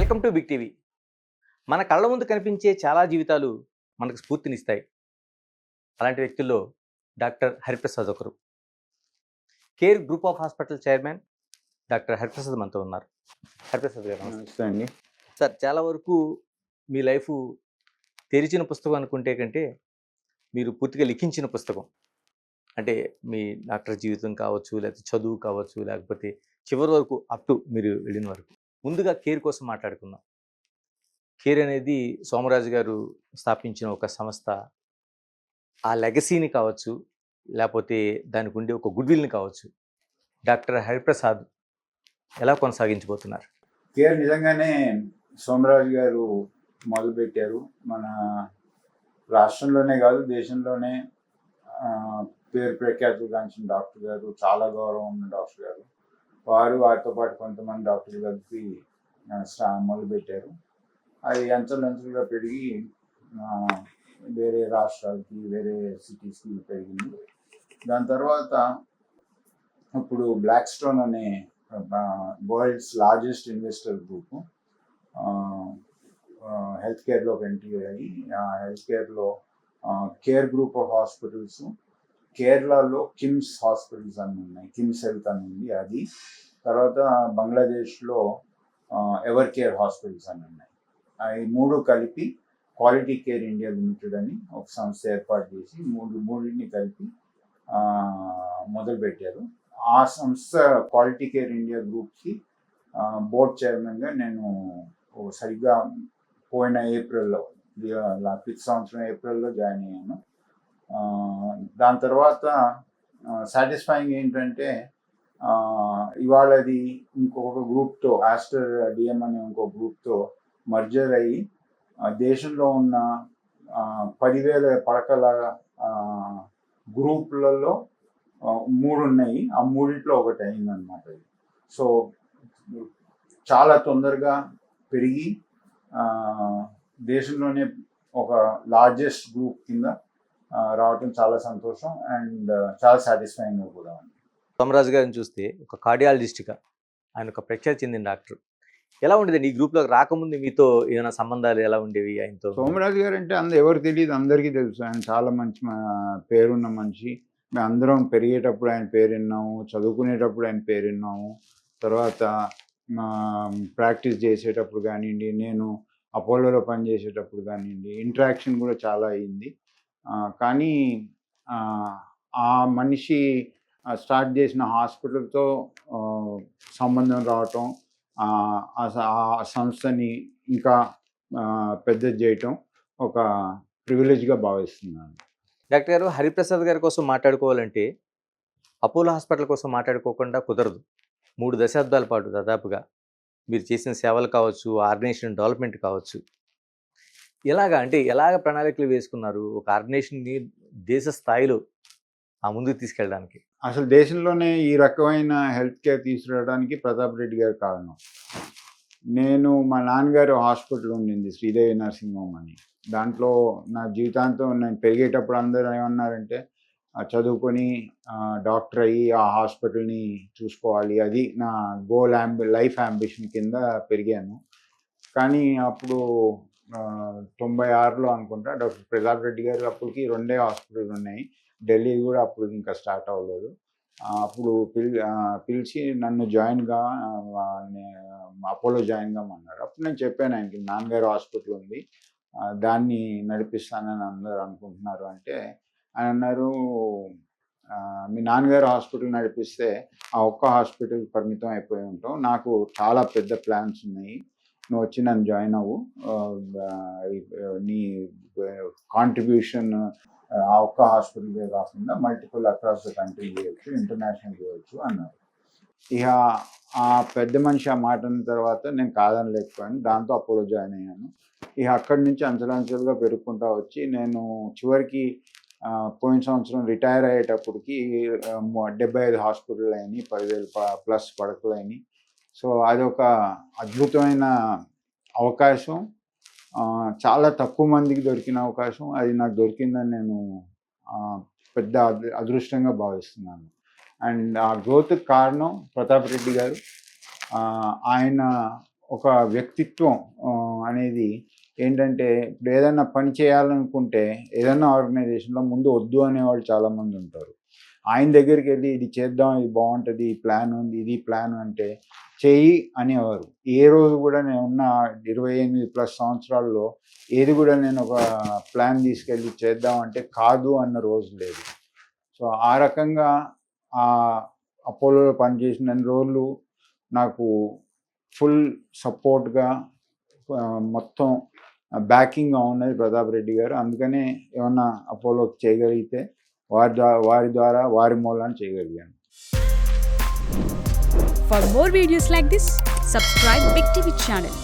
Welcome to big TV. మన కళ్ళ ముందు కనిపించే చాలా జీవితాలు మనకు స్ఫూర్తినిస్తాయి. అలాంటి వ్యక్తుల్లో డాక్టర్ హరిప్రసాద్ ఒకరు. Care Group of hospital chairman doctor Hariprasad మనతో ఉన్నారు. హరిప్రసాద్ గారు నమస్తే. నమస్తే అండి. సార్, చాలా వరకు మీ లైఫ్ తెరిచిన పుస్తకం అనుకుంటే కంటే మీరు పూర్తిగా లిఖించిన పుస్తకం. అంటే మీ డాక్టర్ జీవితం కావచ్చు, లేకపోతే చదువు కావచ్చు, లేకపోతే చివరి వరకు అప్ టు మీరు వెళ్ళిన వరకు. ముందుగా కేర్ కోసం మాట్లాడుకుందాం. కేర్ అనేది సోమరాజు గారు స్థాపించిన ఒక సంస్థ. ఆ లెగసీని కావచ్చు, లేకపోతే దానికి ఉండే ఒక గుడ్ విల్ని కావచ్చు, డాక్టర్ హరిప్రసాద్ ఎలా కొనసాగించబోతున్నారు? కేర్ నిజంగానే సోమరాజు గారు మొదలుపెట్టారు. మన రాష్ట్రంలోనే కాదు, దేశంలోనే పేరు ప్రఖ్యాతులు గాంచిన డాక్టర్ గారు, చాలా గౌరవం ఉన్న డాక్టర్ గారు. వారితో పాటు కొంతమంది డాక్టర్లు కలిపి మొదలుపెట్టారు. అది అంచెలంచెలుగా పెరిగి వేరే రాష్ట్రాలకి, వేరే సిటీస్కి పెరిగింది. దాని తర్వాత ఇప్పుడు బ్లాక్ స్టోన్ అనే world's largest investor group health కేర్లోకి ఎంట్రీ అయ్యి, హెల్త్ కేర్లో కేర్ గ్రూప్ ఆఫ్ హాస్పిటల్స్, కేరళలో కిమ్స్ హాస్పిటల్స్ అని ఉన్నాయి, కిమ్స్ హెల్త్ అని ఉంది అది. తర్వాత బంగ్లాదేశ్లో ఎవర్ కేర్ హాస్పిటల్స్ అని ఉన్నాయి. ఈ మూడు కలిపి క్వాలిటీ కేర్ ఇండియా లిమిటెడ్ అని ఒక సంస్థ ఏర్పాటు చేసి మూడింటిని కలిపి మొదలుపెట్టారు. ఆ సంస్థ క్వాలిటీ కేర్ ఇండియా గ్రూప్కి బోర్డ్ చైర్మన్గా నేను సరిగ్గా పోయిన ఏప్రిల్లో, సంవత్సరం ఏప్రిల్లో జాయిన్ అయ్యాను. దాని తర్వాత సాటిస్ఫైయింగ్ ఏంటంటే ఇవాళ అది ఇంకొక గ్రూప్తో, ఆస్టర్ డిఎం అనే ఇంకో గ్రూప్తో మర్జర్ అయ్యి దేశంలో ఉన్న 10,000 పడకల గ్రూపులలో 3 ఉన్నాయి. ఆ మూడింట్లో ఒకటి అయిందనమాట. సో చాలా తొందరగా పెరిగి దేశంలోనే ఒక లార్జెస్ట్ గ్రూప్ కింద రావటం చాలా సంతోషం అండ్ చాలా సాటిస్ఫైయింగ్గా కూడా ఉంది. సోమరాజు గారిని చూస్తే ఒక కార్డియాలజిస్ట్గా ఆయన ఒక ప్రఖ్యాతి చెందిన డాక్టర్. ఎలా ఉండేదండి ఈ గ్రూప్లోకి రాకముందు? మీతో ఏమైనా సంబంధాలు ఎలా ఉండేవి ఆయనతో? సోమరాజు గారు అంటే ఎవరు తెలియదు, అందరికీ తెలుసు. ఆయన చాలా మంచి పేరున్న మనిషి. మేము అందరం పెరిగేటప్పుడు ఆయన పేరు విన్నాము, చదువుకునేటప్పుడు ఆయన పేరు విన్నాము. తర్వాత ప్రాక్టీస్ చేసేటప్పుడు కానివ్వండి, నేను అపోలోలో పనిచేసేటప్పుడు కానివ్వండి, ఇంటరాక్షన్ కూడా చాలా అయింది. కానీ ఆ మనిషి స్టార్ట్ చేసిన హాస్పిటల్తో సంబంధం రావటం, ఆ సంస్థని ఇంకా పెద్దది చేయటం ఒక ప్రివిలేజ్గా భావిస్తున్నాను. డాక్టర్ గారు, హరిప్రసాద్ గారి కోసం మాట్లాడుకోవాలంటే అపోలో హాస్పిటల్ కోసం మాట్లాడుకోకుండా కుదరదు. 3 దశాబ్దాల పాటు దాదాపుగా మీరు చేసిన సేవలు కావచ్చు, ఆర్గనైజేషన్ డెవలప్మెంట్ కావచ్చు, ఎలాగ ప్రణాళికలు వేసుకున్నారు ఒక ఆర్గనైజేషన్ని దేశ స్థాయిలో ముందుకు తీసుకెళ్ళడానికి? అసలు దేశంలోనే ఈ రకమైన హెల్త్ కేర్ తీసుకురావడానికి ప్రతాప్ రెడ్డి గారు కారణం. మా నాన్నగారు హాస్పిటల్ ఉండింది, శ్రీదేవి నర్సింగ్ హోమ్ అని. దాంట్లో నా జీవితాంతం నేను పెరిగేటప్పుడు అందరూ ఏమన్నారంటే చదువుకొని డాక్టర్ అయ్యి ఆ హాస్పిటల్ని చూసుకోవాలి, అది నా లైఫ్ అంబిషన్ కింద పెరిగాను. కానీ అప్పుడు 96లో అనుకుంటా డాక్టర్ ప్రతాప్ రెడ్డి గారు, అప్పటికి 2 హాస్పిటల్ ఉన్నాయి, ఢిల్లీ కూడా అప్పుడు ఇంకా స్టార్ట్ అవ్వలేదు. అప్పుడు పిలిచి నన్ను అపోలో జాయిన్ కామన్నారు. అప్పుడు నేను చెప్పాను ఆయనకి, నాన్నగారు హాస్పిటల్ ఉంది, దాన్ని నడిపిస్తానని అందరూ అనుకుంటున్నారు అంటే, ఆయన అన్నారు, మీ నాన్నగారు హాస్పిటల్ నడిపిస్తే ఆ ఒక్క హాస్పిటల్ పరిమితం అయిపోయి ఉంటాం, నాకు చాలా పెద్ద ప్లాన్స్ ఉన్నాయి, నువ్వు వచ్చి నన్ను జాయిన్ అవ్వు, నీ కాంట్రిబ్యూషన్ ఆ ఒక్క హాస్పిటల్కే కాకుండా మల్టిపుల్ అక్రాస్ ద కంట్రీ చేయొచ్చు, ఇంటర్నేషనల్ చేయొచ్చు అన్నారు. ఇక ఆ పెద్ద మనిషి ఆ మాట అన్న తర్వాత నేను కాదనలేకపోయాను. దాంతో అపోలో జాయిన్ అయ్యాను. ఇక అక్కడి నుంచి అంచెలంచెలుగా పెరుగుకుంటా వచ్చి నేను చివరికి పోయిన సంవత్సరం రిటైర్ అయ్యేటప్పటికి 75 హాస్పిటల్ అయినాయి, 10,000+ పడకలు అయినాయి. సో అదొక అద్భుతమైన అవకాశం, చాలా తక్కువ మందికి దొరికిన అవకాశం. అది నాకు దొరికిందని నేను పెద్ద అదృష్టంగా భావిస్తున్నాను. అండ్ ఆ గ్రోత్కి కారణం ప్రతాప్ రెడ్డి గారు. ఆయన ఒక వ్యక్తిత్వం అనేది ఏంటంటే ఇప్పుడు ఏదైనా పని చేయాలనుకుంటే ఏదైనా ఆర్గనైజేషన్లో ముందు వద్దు అనేవాళ్ళు చాలామంది ఉంటారు. ఆయన దగ్గరికి వెళ్ళి ఇది చేద్దాం, ఇది బాగుంటుంది, ఈ ప్లాన్ ఉంది, ఇది ప్లాన్ అంటే చెయ్యి అనేవారు. ఏ రోజు కూడా నేనున్న 28+ సంవత్సరాల్లో ఏది కూడా నేను ఒక ప్లాన్ తీసుకెళ్ళి చేద్దాం అంటే కాదు అన్న రోజు లేదు. సో ఆ రకంగా ఆ అపోలోలో పనిచేసినన్ని రోజులు నాకు ఫుల్ సపోర్ట్గా మొత్తం బ్యాకింగ్గా ఉన్నది ప్రతాప్ రెడ్డి గారు. అందుకనే ఏమన్నా అపోలోకి చేయగలిగితే వారి మూలాన చేయగలిగాను. For more videos like this, subscribe Big TV channel.